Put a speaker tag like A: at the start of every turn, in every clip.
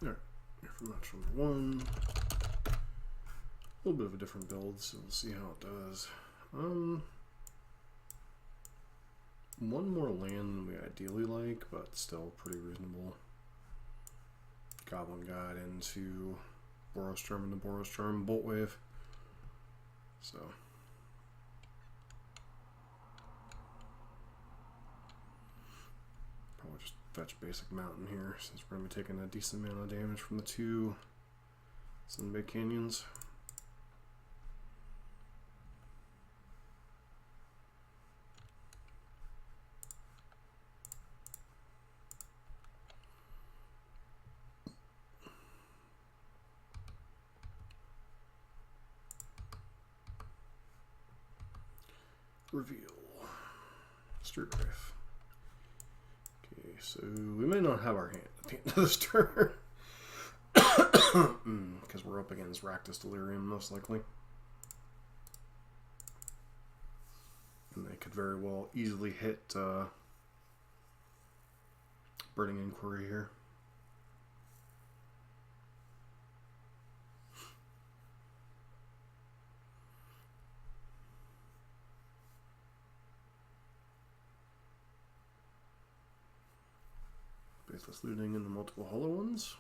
A: Alright, here for match number 1. A little bit of a different build, so we'll see how it does. One more land than we ideally like, but still pretty reasonable. Goblin Guide into Boros Charm into Boros Charm, Bolt Wave. So probably just fetch basic mountain here, since we're going to be taking a decent amount of damage from the 2 Sunbaked Canyons. Reveal. Street Wraith. Okay, so we may not have our hand at the end of this turn. Because we're up against Rakdos Delirium, most likely. And they could very well easily hit Burning Inquiry here. Faithless Looting and the multiple hollow ones.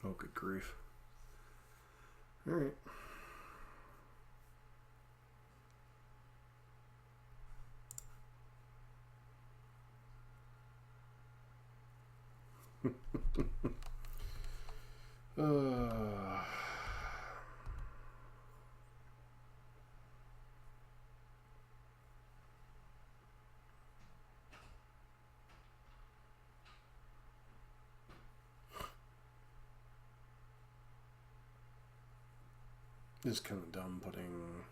A: Oh, good grief. All right. It's kind of dumb putting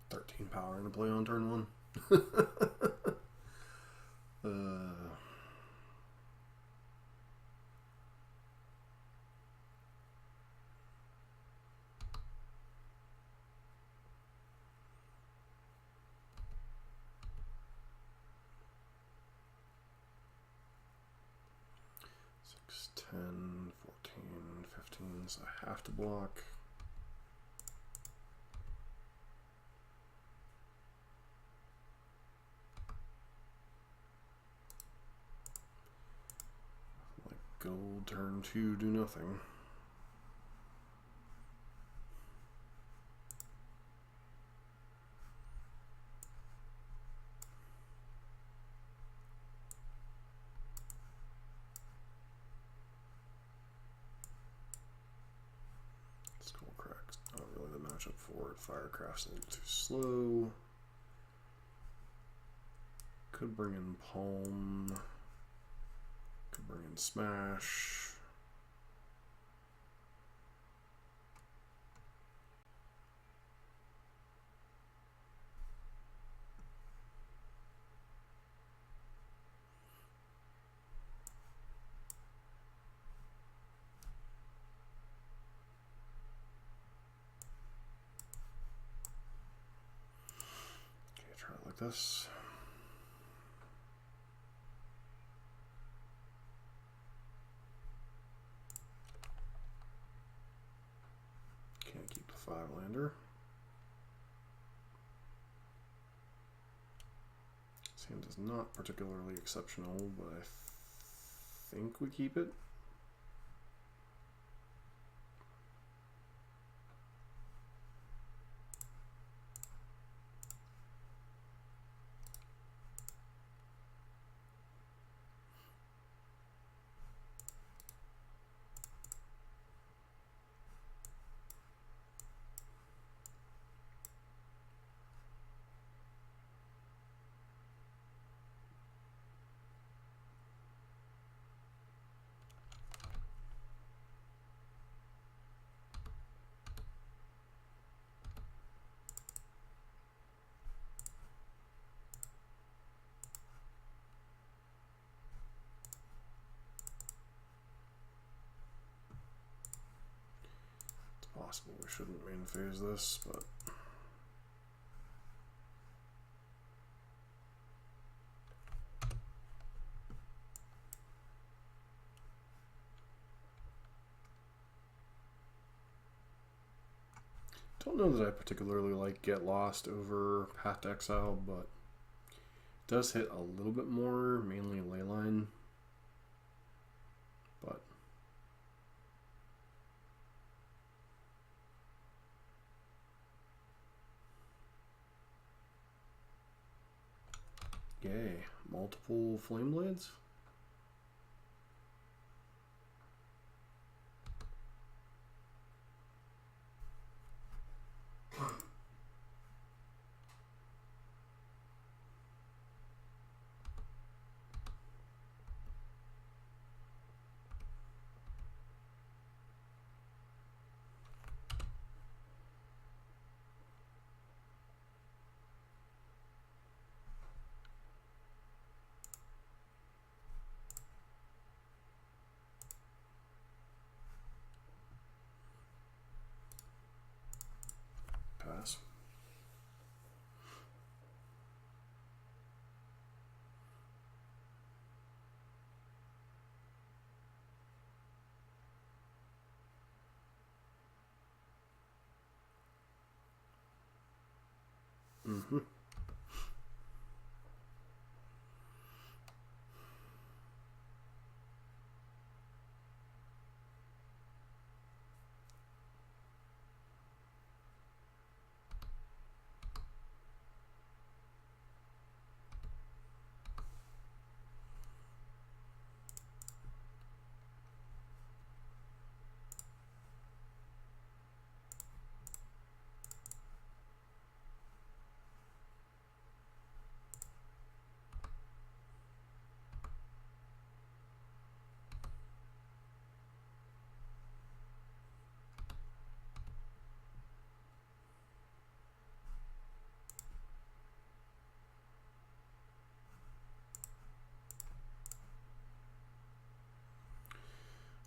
A: 13 power into play on turn 1. Six, 10, 14, 15, so I have to block. Like gold, turn 2, do nothing. Up for it. Firecraft's a little too slow. Could bring in Palm. Could bring in Smash. This. Can't keep the 5-lander. This hand is not particularly exceptional, but I think we keep it. possible. We shouldn't main phase this, but don't know that I particularly like Get Lost over Path to Exile, but it does hit a little bit more, mainly Leyline. But yay, multiple Flame Blades? Pass. Mm-hmm.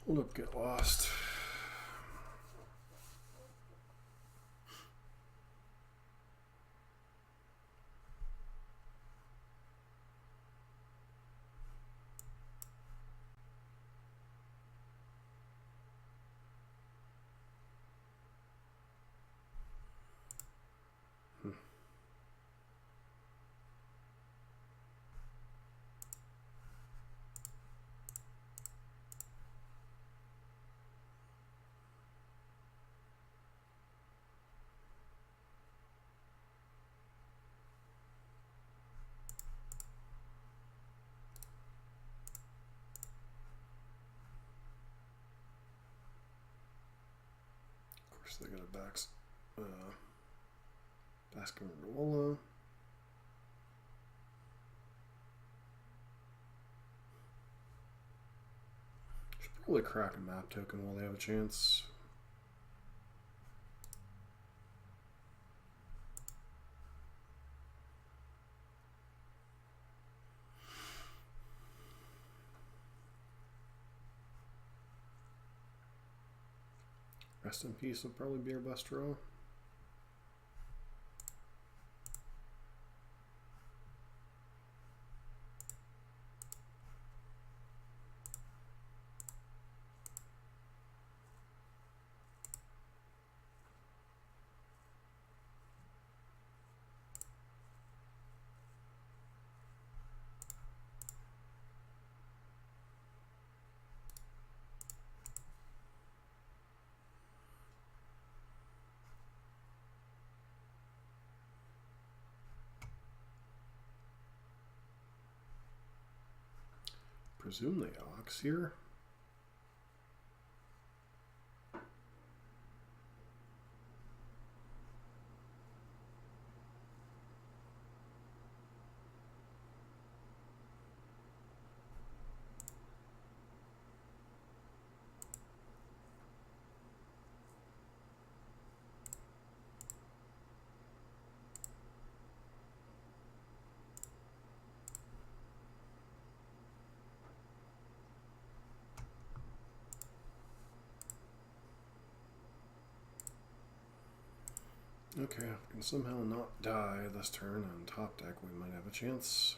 A: Hold up, Get Lost. Of course, they got a Basking Rolla. Should probably crack a map token while they have a chance. Rest in Peace will probably be our best row. Presume they Ox here. Okay, if we can somehow not die this turn on top deck, we might have a chance.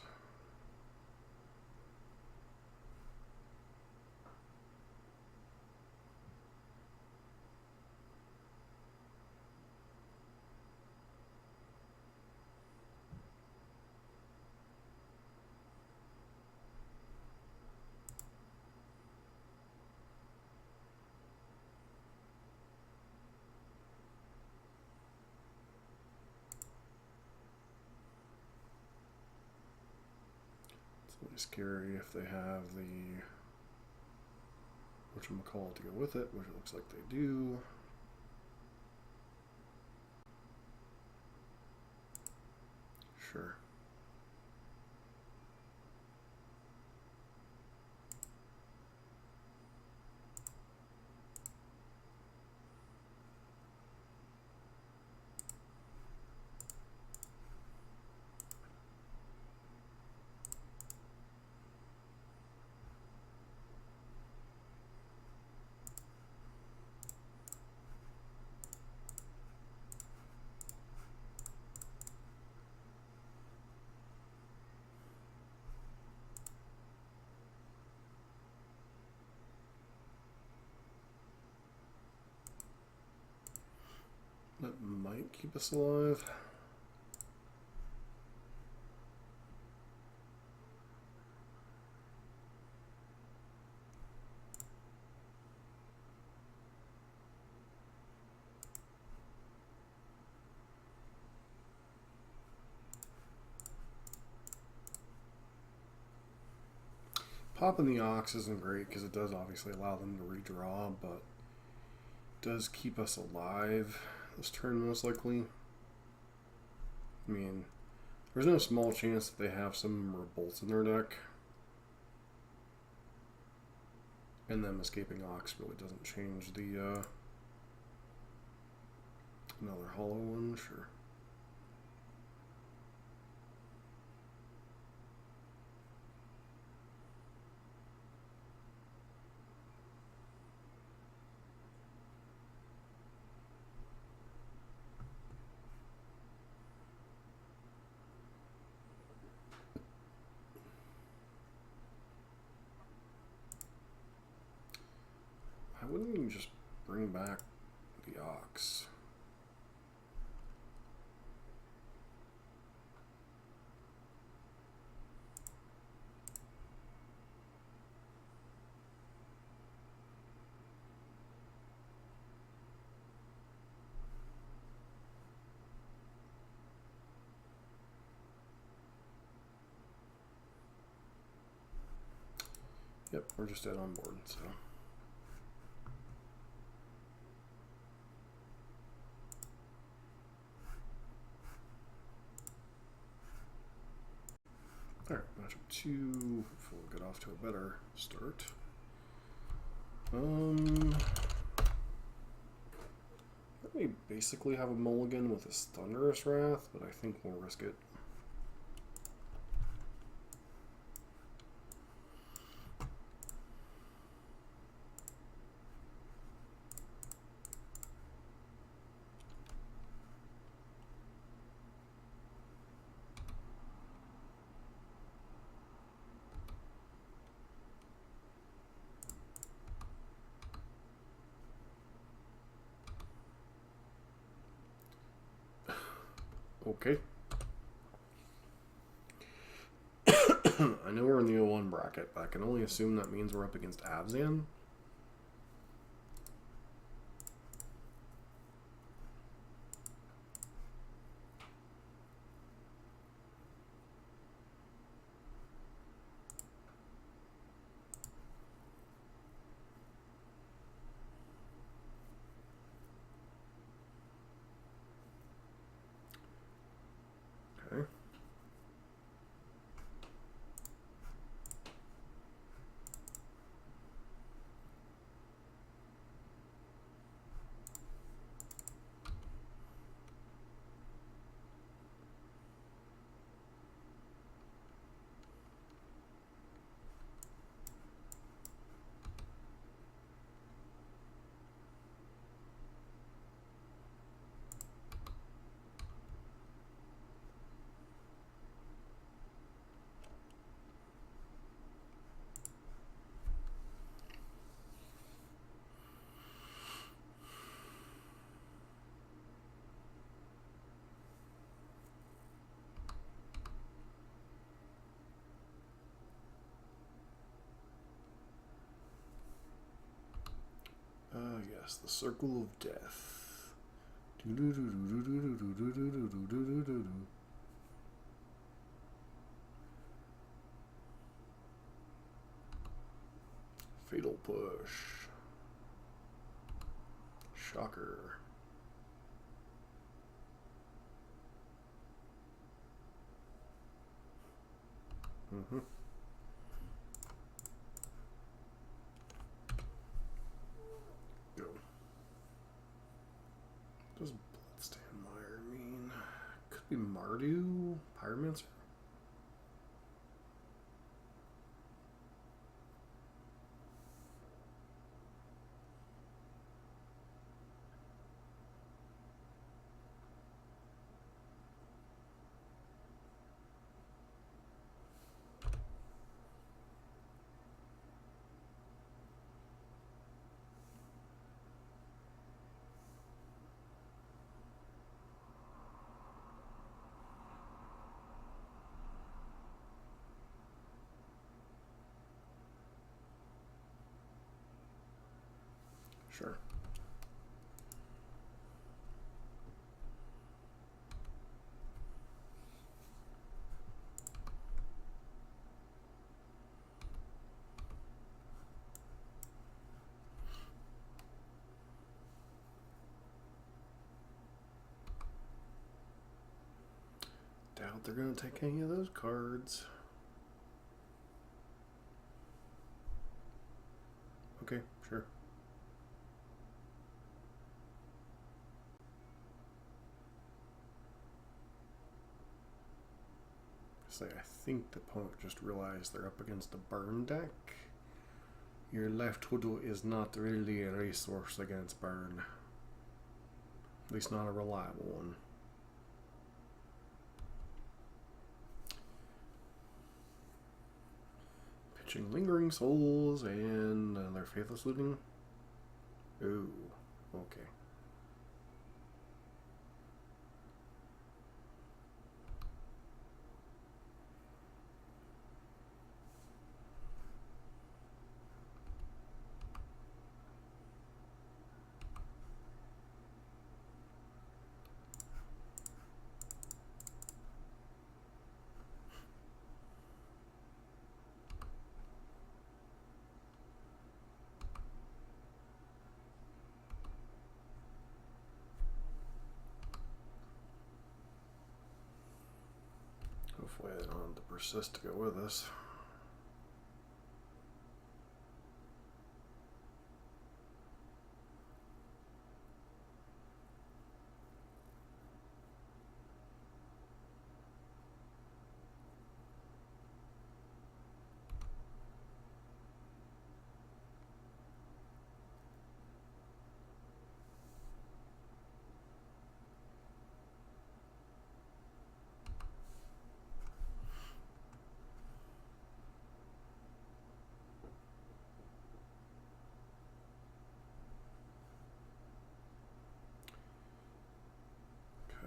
A: It's really scary if they have the whatchamacallit to go with it, which it looks like they do. Sure. That might keep us alive. Popping the Ox isn't great because it does obviously allow them to redraw, but it does keep us alive this turn most likely. I mean, there's no small chance that they have some Revolts in their deck. And them escaping Ox really doesn't change the another hollow one, sure. I wouldn't even just bring back the Ox. Yep, we're just dead on board, so. Alright, matchup 2. Hopefully we'll get off to a better start. We basically have a mulligan with this Thunderous Wrath, but I think we'll risk it. Okay. I know we're in the 0-1 bracket, but I can only assume that means we're up against Avzan. Okay. Yes, the circle of death. Fatal push. Shocker. Mm-hmm. Go. What does Bloodstand Mire mean? Could be Mardu? Pyromancer? Sure. Doubt they're going to take any of those cards. Okay, sure. Say, I think the opponent just realized they're up against a burn deck. Your left Hoodoo is not really a resource against burn. At least not a reliable one. Pitching Lingering Souls and their Faithless Looting. Ooh, okay. Hopefully I don't have to persist to go with us.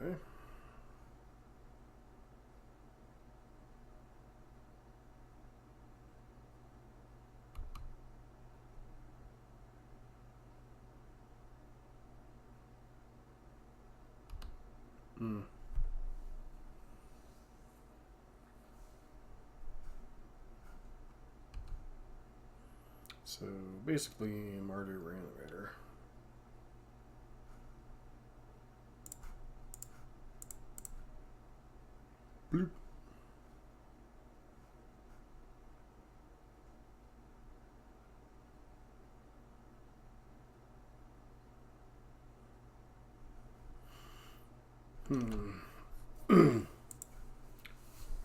A: Okay. Hmm. So basically, Mardu Reanimator. Bloop.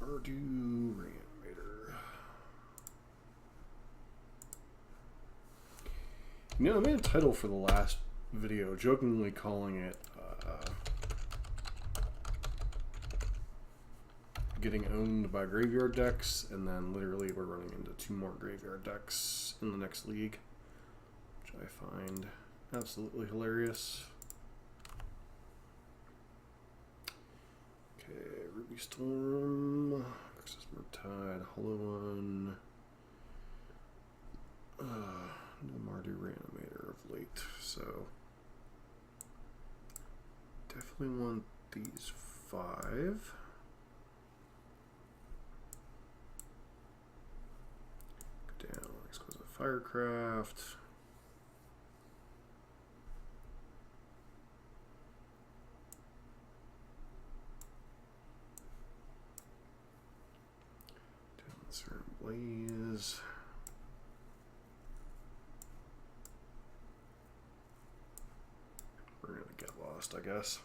A: Mardu Reanimator. You know, I made a title for the last video, jokingly calling it getting owned by graveyard decks, and then literally we're running into 2 more graveyard decks in the next league, which I find absolutely hilarious. Okay, Ruby Storm, Access Murktide, Hollow One, Mardu Reanimator of late, so definitely want these 5. Go down, exquisite firecraft. Down certain blaze. We're gonna get lost, I guess.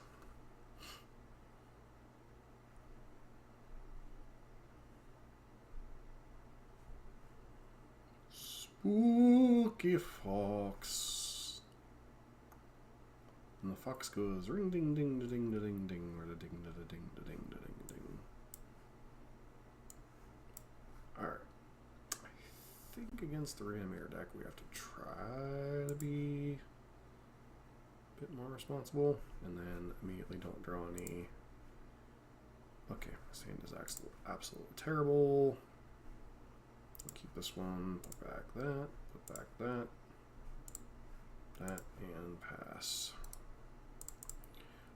A: Spooky fox. And the fox goes ring ding ding da ding da ding ding, or da ding da da ding da ding da ding ding. Alright. I think against the Reanimator deck we have to try to be a bit more responsible, and then immediately don't draw any. Okay, this hand is absolutely terrible. I'll keep this one, put back that, put back that, and pass.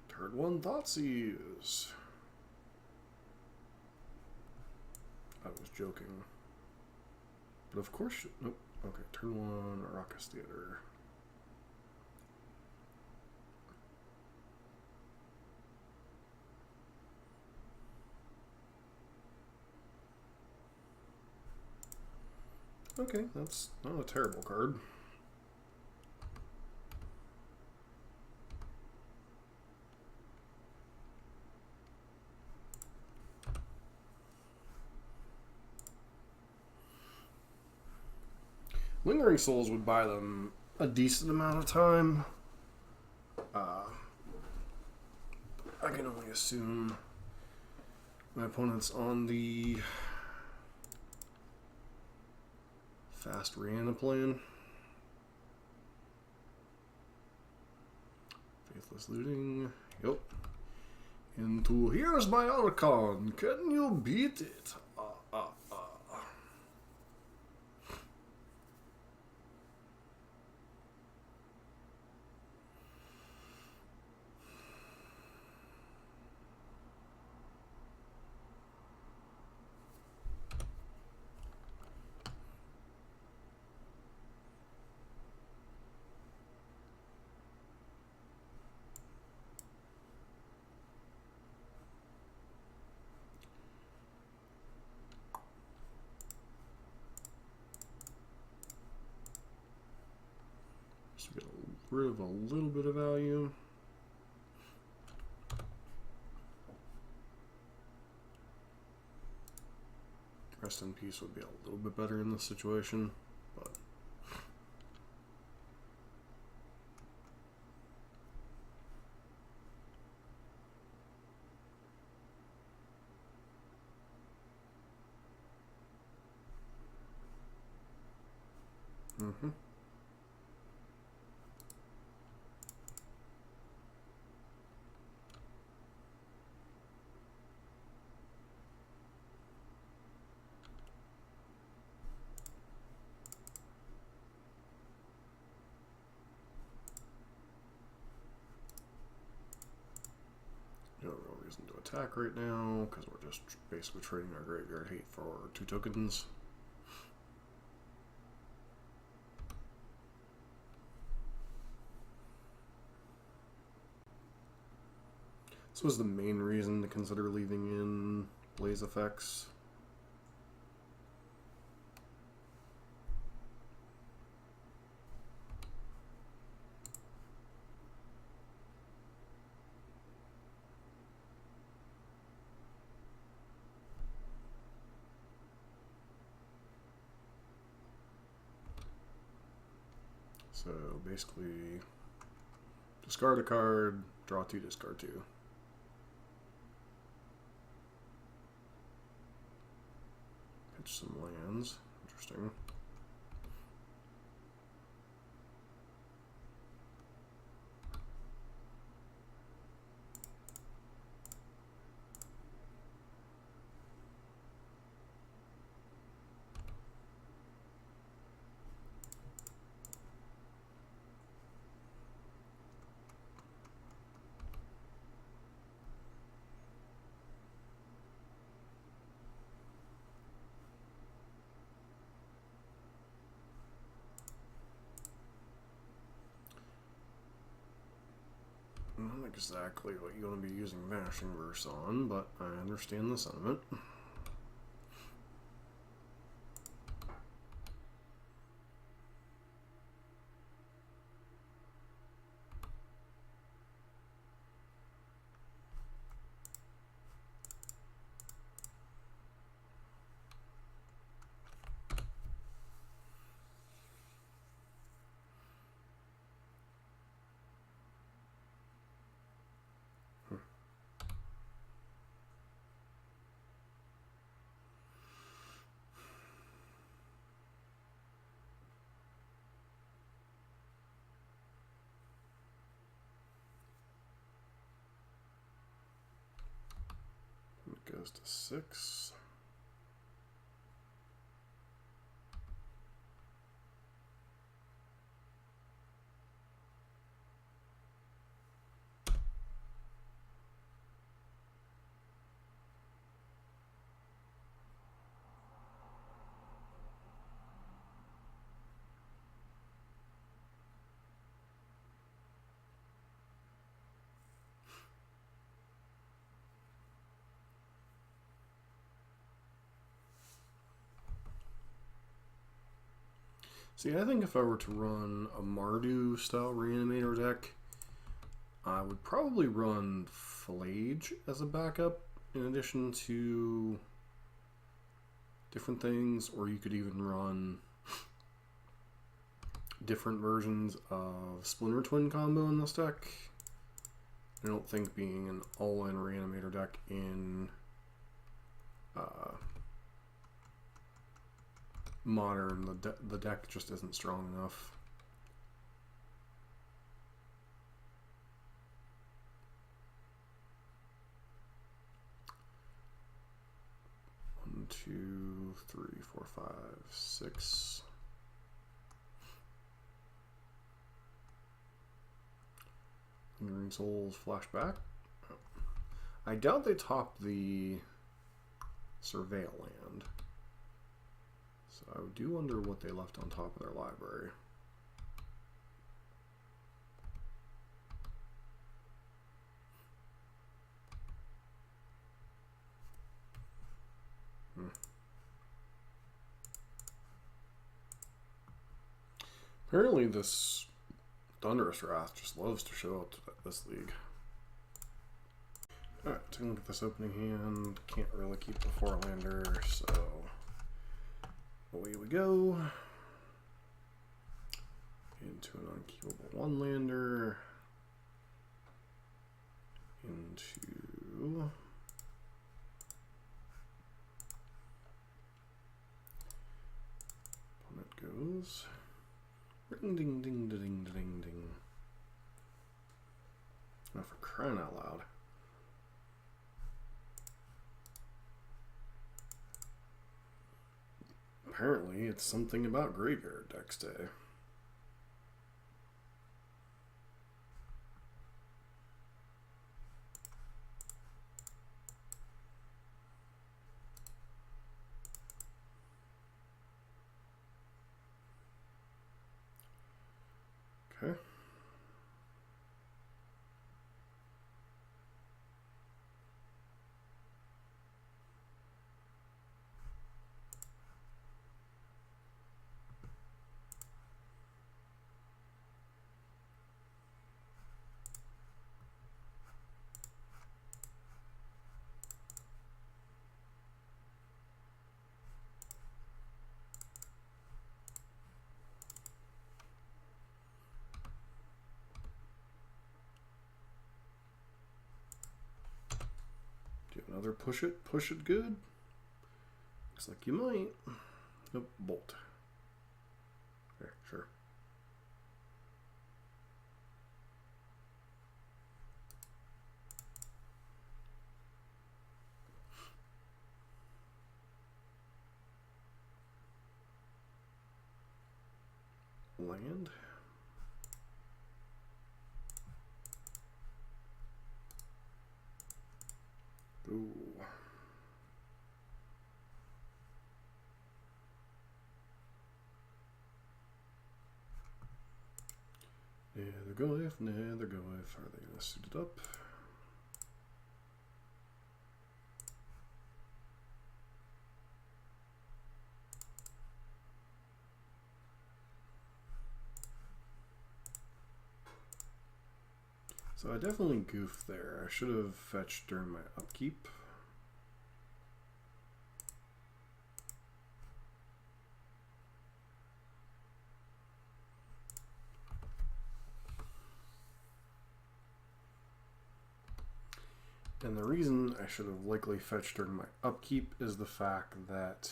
A: Turn 1 Thoughtseize. I was joking. But of course, nope. Okay, turn 1 Raucous Theater. Okay, that's not a terrible card. Lingering Souls would buy them a decent amount of time. I can only assume my opponent's on the fast Rihanna plan. Faithless Looting. Yep. Into Here's My Archon. Can you beat it? So we get rid of a little bit of value. Rest in Peace would be a little bit better in this situation, but no real reason to attack right now because we're just basically trading our Graveyard Hate for 2 tokens. This was the main reason to consider leaving in Blaze effects. So basically, discard a card, draw 2, discard 2. Pitch some lands. Interesting. exactly what you want to be using Vanishing Verse on, but I understand the sentiment. It goes to 6. See, I think if I were to run a Mardu style Reanimator deck, I would probably run Flage as a backup in addition to different things, or you could even run different versions of Splinter Twin combo in this deck. I don't think being an all-in Reanimator deck in Modern, the deck just isn't strong enough. One, 2, 3, 4, 5, 6. Lingering Souls flashback. I doubt they topped the Surveil land. So I do wonder what they left on top of their library. Apparently this Thunderous Wrath just loves to show up to this league. Alright, taking a look at this opening hand. Can't really keep the 4-lander, so away we go. Into an unkeepable 1-lander. Into opponent goes. Ring ding ding ding ding ding ding. Oh, for crying out loud. Apparently, it's something about graveyard decks day. Okay. Do you have another push it good? Looks like you might. Nope, bolt. There, sure. Land. Ooh. Nethergoyf, Nethergoyf. Are they going to suit it up? So I definitely goofed there. I should have fetched during my upkeep. And the reason I should have likely fetched during my upkeep is the fact that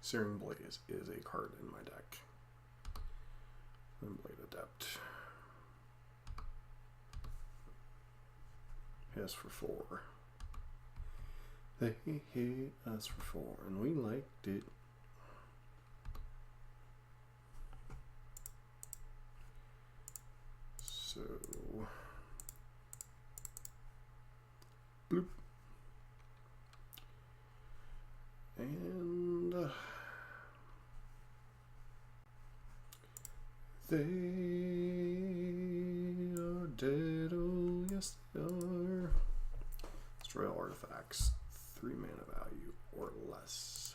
A: Searing Blaze is a card in my deck. And Blade Adept. Yes, for 4. They hit us for 4, and we liked it. So, bloop. And they are dead, oh yes they are. Destroy all artifacts, 3 mana value or less.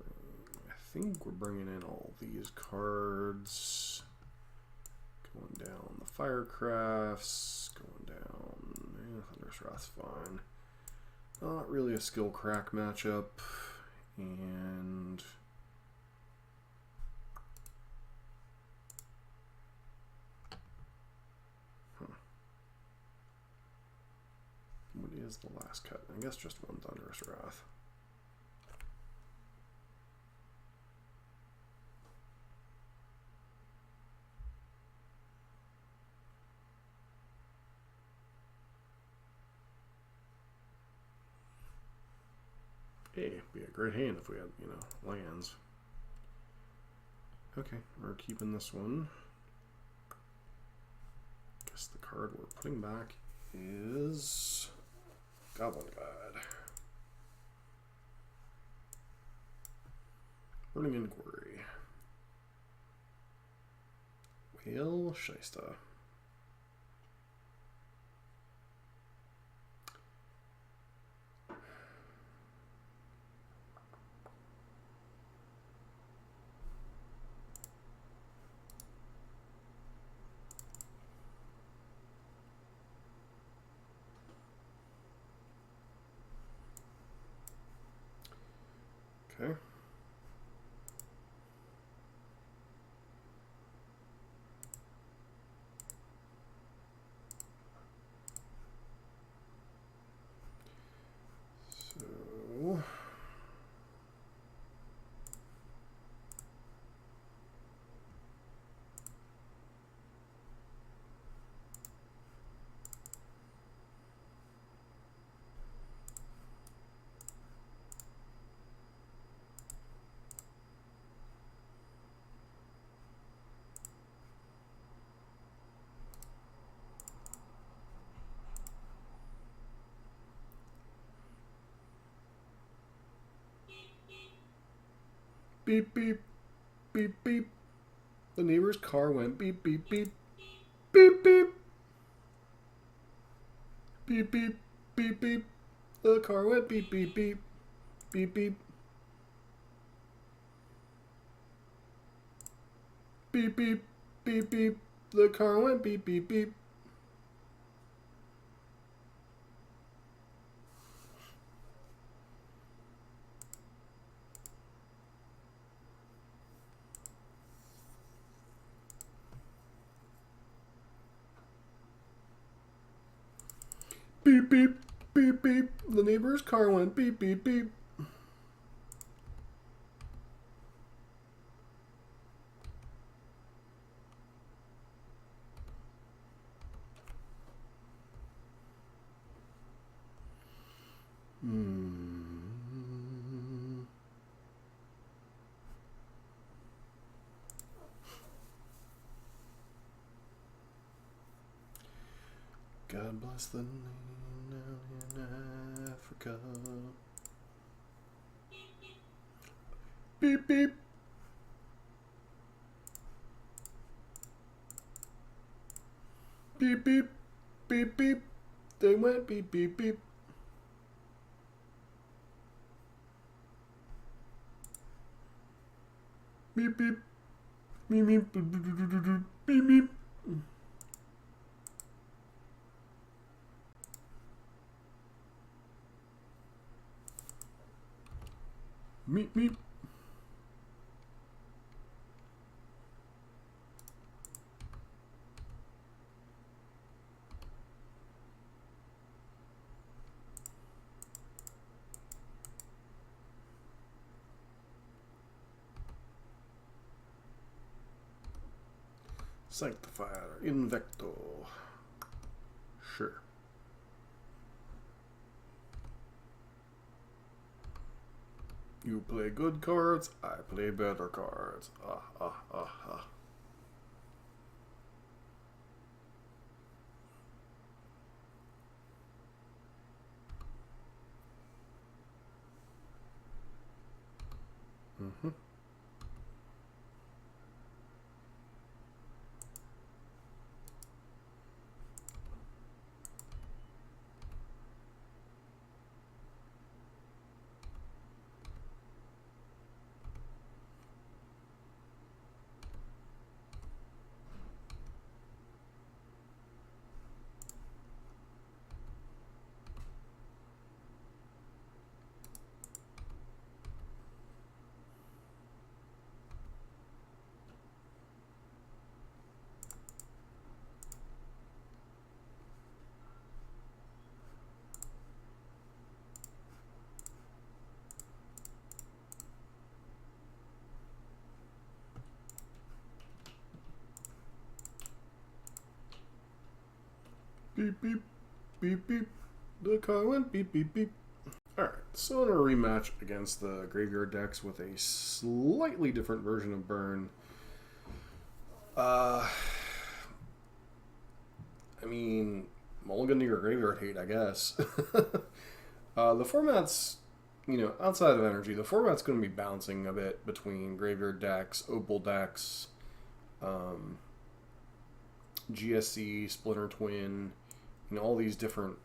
A: I think we're bringing in all these cards. Going down the Firecrafts, going down, Thunderous Wrath's fine. Not really a skill crack matchup, and what is the last cut? I guess just 1 Thunderous Wrath. Hey, it'd be a great hand if we had, you know, lands. Okay, we're keeping this one. Guess the card we're putting back is Goblin God. Burning Inquiry. Whale Shysta. Okay. So beep, beep, beep, beep. The neighbor's car went beep, beep, beep, beep, beep, beep, beep, beep, beep. The car went beep, beep, beep, beep, beep, beep, beep, beep, beep. The car went beep, beep, beep. Beep, beep, beep, beep. The neighbor's car went beep, beep, beep. God bless the land down in Africa. Beep, beep. Beep, beep. Beep, beep. They went beep, beep, beep. Beep, beep. Beep, beep. Beep, beep. Meep, meep. Sanctifier, Invecto. Sure. You play good cards, I play better cards. Ah, ah, ah, ah. Mm-hmm. Beep, beep, beep, beep. The car went beep, beep, beep. Alright, so in a rematch against the graveyard decks with a slightly different version of Burn. I mean, mulligan to your graveyard hate, I guess. The format's, outside of energy, the format's going to be bouncing a bit between graveyard decks, opal decks, GSC, Splinter Twin, all these different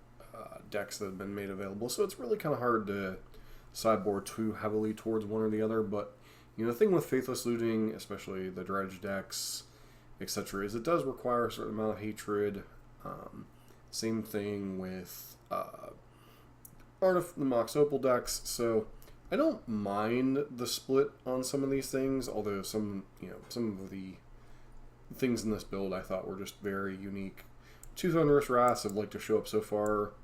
A: decks that have been made available. So it's really kind of hard to sideboard too heavily towards one or the other. But the thing with Faithless Looting, especially the Dredge decks, etc., is it does require a certain amount of hatred. Same thing with the Mox Opal decks. So I don't mind the split on some of these things, although some of the things in this build I thought were just very unique. Two Thunderous Wraths have liked to show up so far.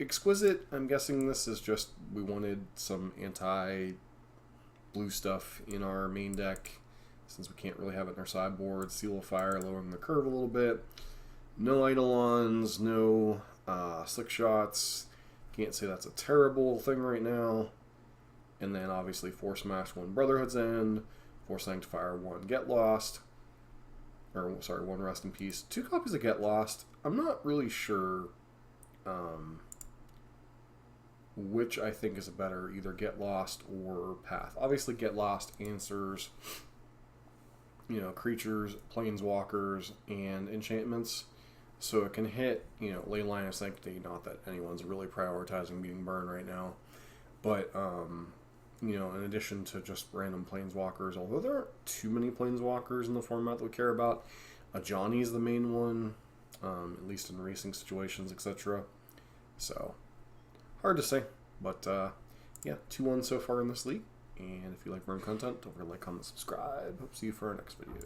A: Exquisite, I'm guessing this is just we wanted some anti-blue stuff in our main deck since we can't really have it in our sideboard. Seal of Fire lowering the curve a little bit. No Eidolons, no Slick Shots. Can't say that's a terrible thing right now. And then obviously Force Smash 1 Brotherhood's End, Force Sanctifier 1 Get Lost. Or, sorry, 1 Rest in Peace. 2 copies of Get Lost. I'm not really sure which I think is better, either Get Lost or Path. Obviously, Get Lost answers, creatures, planeswalkers, and enchantments. So it can hit, Leyline of Sanctity, not that anyone's really prioritizing beating Burn right now. But, in addition to just random planeswalkers, although there aren't too many planeswalkers in the format that we care about, Ajani's the main one, at least in racing situations, etc. So, hard to say, but yeah, 2-1 so far in this league. And if you like Burn content, don't forget to like, comment, subscribe. Hope to see you for our next video.